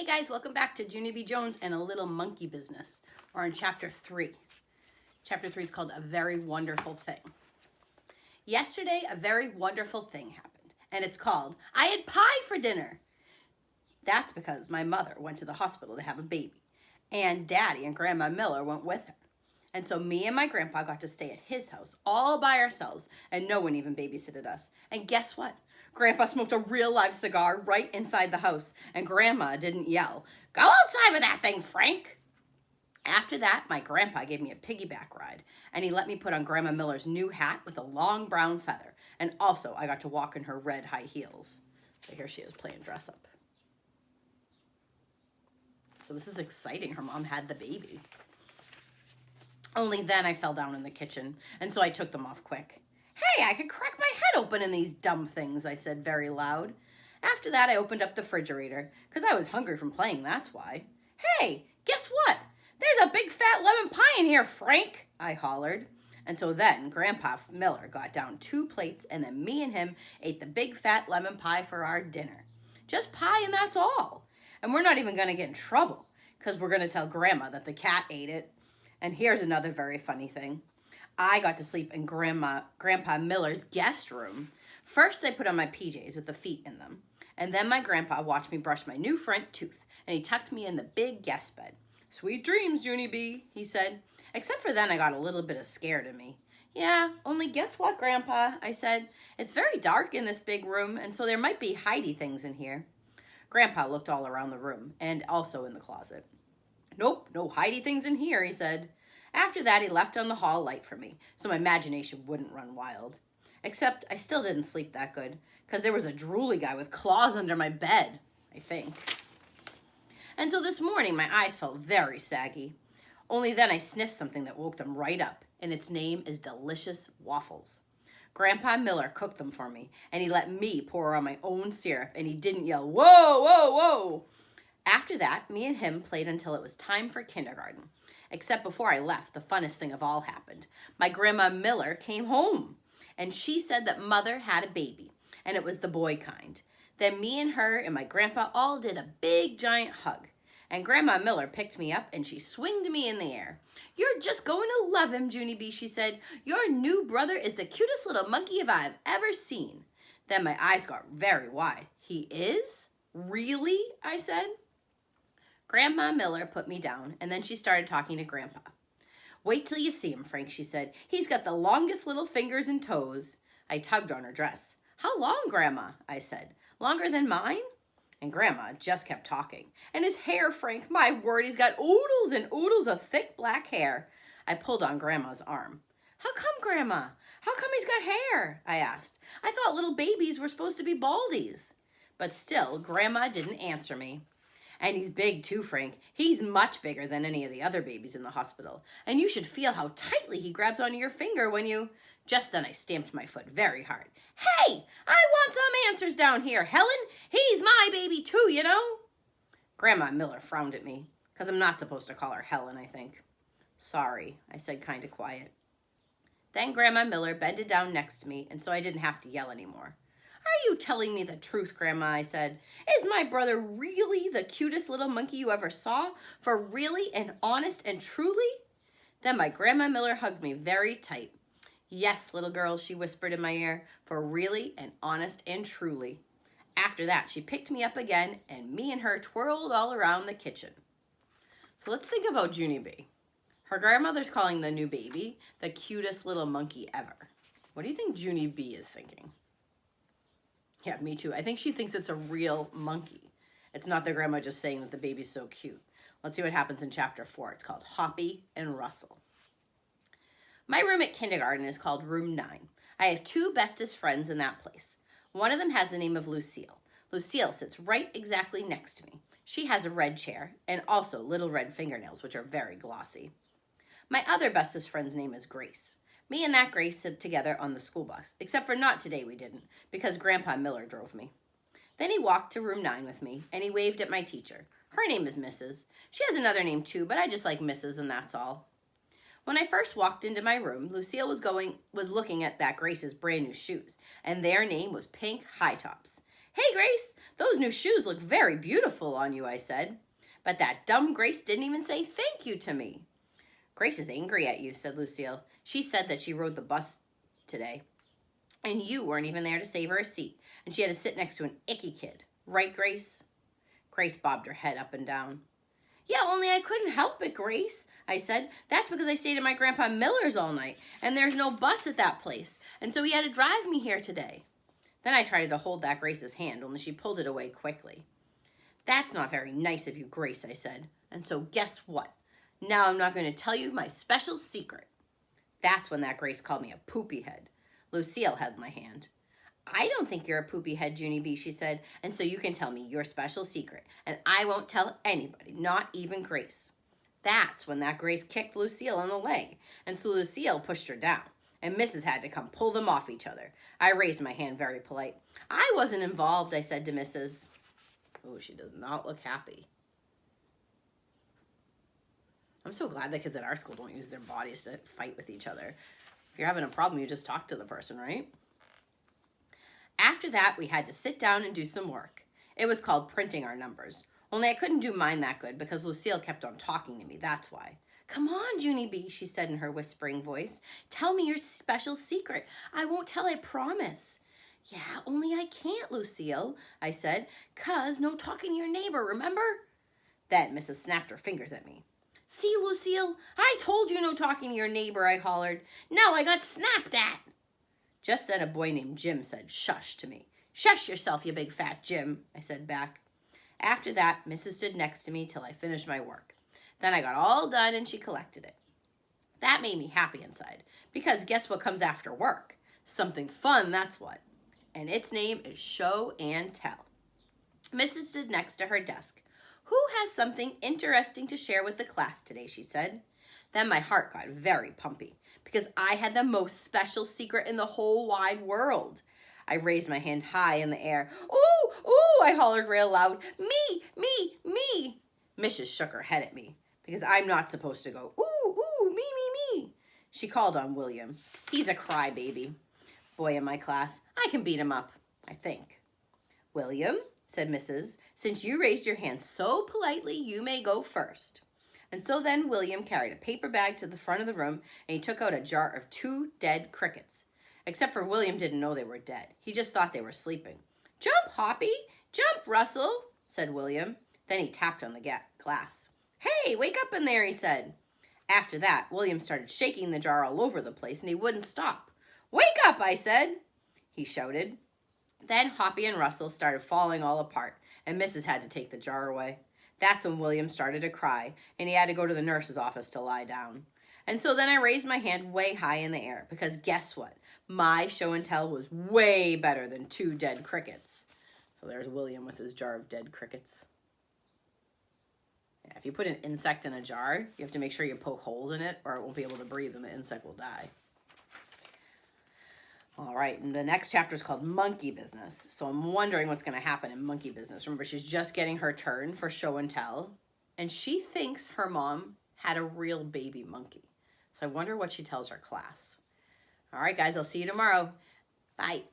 Hey guys, welcome back to Junie B. Jones and a Little Monkey Business. We're in chapter 3. Chapter 3 is called A Very Wonderful Thing. Yesterday, a very wonderful thing happened, and it's called I Had Pie for Dinner. That's because my mother went to the hospital to have a baby, and Daddy and Grandma Miller went with her. And so me and my grandpa got to stay at his house all by ourselves, and no one even babysitted us. And guess what? Grandpa smoked a real live cigar right inside the house, and Grandma didn't yell, "Go outside with that thing, Frank!" After that, my grandpa gave me a piggyback ride, and he let me put on Grandma Miller's new hat with a long brown feather, and also I got to walk in her red high heels. So here she is playing dress up. So this is exciting. Her mom had the baby. Only then I fell down in the kitchen, and so I took them off quick. "Hey, I could crack my head open in these dumb things," I said very loud. After that, I opened up the refrigerator, because I was hungry from playing, that's why. "Hey, guess what? There's a big fat lemon pie in here, Frank," I hollered. And so then Grandpa Miller got down 2 plates, and then me and him ate the big fat lemon pie for our dinner. Just pie and that's all. And we're not even going to get in trouble, because we're going to tell Grandma that the cat ate it. And here's another very funny thing. I got to sleep in Grandpa Miller's guest room. First, I put on my PJs with the feet in them. And then my grandpa watched me brush my new front tooth, and he tucked me in the big guest bed. "Sweet dreams, Junie B," he said. Except for then I got a little bit of scared of me. "Yeah, only guess what, Grandpa," I said. "It's very dark in this big room, and so there might be hidey things in here." Grandpa looked all around the room, and also in the closet. "Nope, no hidey things in here," he said. After that, he left on the hall light for me, so my imagination wouldn't run wild. Except I still didn't sleep that good, because there was a drooly guy with claws under my bed, I think. And so this morning, my eyes felt very saggy. Only then I sniffed something that woke them right up, and its name is delicious waffles. Grandpa Miller cooked them for me, and he let me pour on my own syrup, and he didn't yell, "Whoa, whoa, whoa!" After that, me and him played until it was time for kindergarten. Except before I left, the funnest thing of all happened. My Grandma Miller came home, and she said that Mother had a baby, and it was the boy kind. Then me and her and my grandpa all did a big giant hug, and Grandma Miller picked me up and she swinged me in the air. "You're just going to love him, Junie B," she said. "Your new brother is the cutest little monkey I've ever seen." Then my eyes got very wide. "He is? Really?" I said. Grandma Miller put me down, and then she started talking to Grandpa. "Wait till you see him, Frank," she said. "He's got the longest little fingers and toes." I tugged on her dress. "How long, Grandma?" I said. "Longer than mine?" And Grandma just kept talking. "And his hair, Frank, my word, he's got oodles and oodles of thick black hair." I pulled on Grandma's arm. "How come, Grandma? How come he's got hair?" I asked. "I thought little babies were supposed to be baldies." But still, Grandma didn't answer me. "And he's big too, Frank. He's much bigger than any of the other babies in the hospital. And you should feel how tightly he grabs onto your finger when you..." Just then I stamped my foot very hard. "Hey, I want some answers down here, Helen. He's my baby too, you know." Grandma Miller frowned at me, because I'm not supposed to call her Helen, I think. "Sorry," I said kind of quiet. Then Grandma Miller bended down next to me, and so I didn't have to yell anymore. "Are you telling me the truth, Grandma?" I said. "Is my brother really the cutest little monkey you ever saw? For really and honest and truly?" Then my Grandma Miller hugged me very tight. "Yes, little girl," she whispered in my ear, "for really and honest and truly." After that, she picked me up again, and me and her twirled all around the kitchen. So let's think about Junie B. Her grandmother's calling the new baby the cutest little monkey ever. What do you think Junie B is thinking? Yeah, me too. I think she thinks it's a real monkey. It's not the grandma just saying that the baby's so cute. Let's see what happens in chapter 4. It's called Hoppy and Russell. My room at kindergarten is called room 9. I have 2 bestest friends in that place. One of them has the name of Lucille. Lucille sits right exactly next to me. She has a red chair and also little red fingernails, which are very glossy. My other bestest friend's name is Grace. Me and that Grace sit together on the school bus, except for not today we didn't, because Grandpa Miller drove me. Then he walked to room 9 with me, and he waved at my teacher. Her name is Mrs. She has another name too, but I just like Mrs., and that's all. When I first walked into my room, Lucille was looking at that Grace's brand new shoes, and their name was Pink High Tops. Hey, Grace, those new shoes look very beautiful on you, I said. But that dumb Grace didn't even say thank you to me. Grace is angry at you, said Lucille. She said that she rode the bus today, and you weren't even there to save her a seat, and she had to sit next to an icky kid. Right, Grace? Grace bobbed her head up and down. Yeah, only I couldn't help it, Grace, I said. That's because I stayed at my Grandpa Miller's all night, and there's no bus at that place, and so he had to drive me here today. Then I tried to hold that Grace's hand, only she pulled it away quickly. That's not very nice of you, Grace, I said. And so guess what? Now I'm not going to tell you my special secret. That's when that Grace called me a poopy head. Lucille held my hand. I don't think you're a poopy head, Junie B, she said, and so you can tell me your special secret, and I won't tell anybody, not even Grace. That's when that Grace kicked Lucille in the leg, and so Lucille pushed her down, and Mrs. had to come pull them off each other. I raised my hand very polite. I wasn't involved, I said to Mrs. Oh, she does not look happy. I'm so glad the kids at our school don't use their bodies to fight with each other. If you're having a problem, you just talk to the person, right? After that, we had to sit down and do some work. It was called printing our numbers. Only I couldn't do mine that good because Lucille kept on talking to me, that's why. Come on, Junie B, she said in her whispering voice. Tell me your special secret. I won't tell, I promise. Yeah, only I can't, Lucille, I said, 'cause no talking to your neighbor, remember? Then Mrs. snapped her fingers at me. See, Lucille, I told you no talking to your neighbor, I hollered. Now I got snapped at. Just then a boy named Jim said, shush to me. Shush yourself, you big fat Jim, I said back. After that, Mrs. stood next to me till I finished my work. Then I got all done and she collected it. That made me happy inside, because guess what comes after work? Something fun, that's what. And its name is show and tell. Mrs. stood next to her desk. Who has something interesting to share with the class today, she said. Then my heart got very pumpy, because I had the most special secret in the whole wide world. I raised my hand high in the air. Ooh, ooh, I hollered real loud. Me, me, me. Mrs. shook her head at me, because I'm not supposed to go, ooh, ooh, me, me, me. She called on William. He's a crybaby. Boy in my class, I can beat him up, I think. William, said Mrs., since you raised your hand so politely, you may go first. And so then William carried a paper bag to the front of the room, and he took out a jar of 2 dead crickets. Except for William didn't know they were dead. He just thought they were sleeping. Jump, Hoppy! Jump, Russell! Said William. Then he tapped on the glass. Hey, wake up in there, he said. After that, William started shaking the jar all over the place, and he wouldn't stop. Wake up, I said, he shouted. Then Hoppy and Russell started falling all apart, and Mrs. had to take the jar away. That's when William started to cry, and he had to go to the nurse's office to lie down. And so then I raised my hand way high in the air, because guess what? My show and tell was way better than 2 dead crickets. So there's William with his jar of dead crickets. Yeah, if you put an insect in a jar, you have to make sure you poke holes in it, or it won't be able to breathe and the insect will die. All right, and the next chapter is called Monkey Business. So I'm wondering what's going to happen in Monkey Business. Remember, she's just getting her turn for show and tell, and she thinks her mom had a real baby monkey. So I wonder what she tells her class. All right, guys, I'll see you tomorrow. Bye.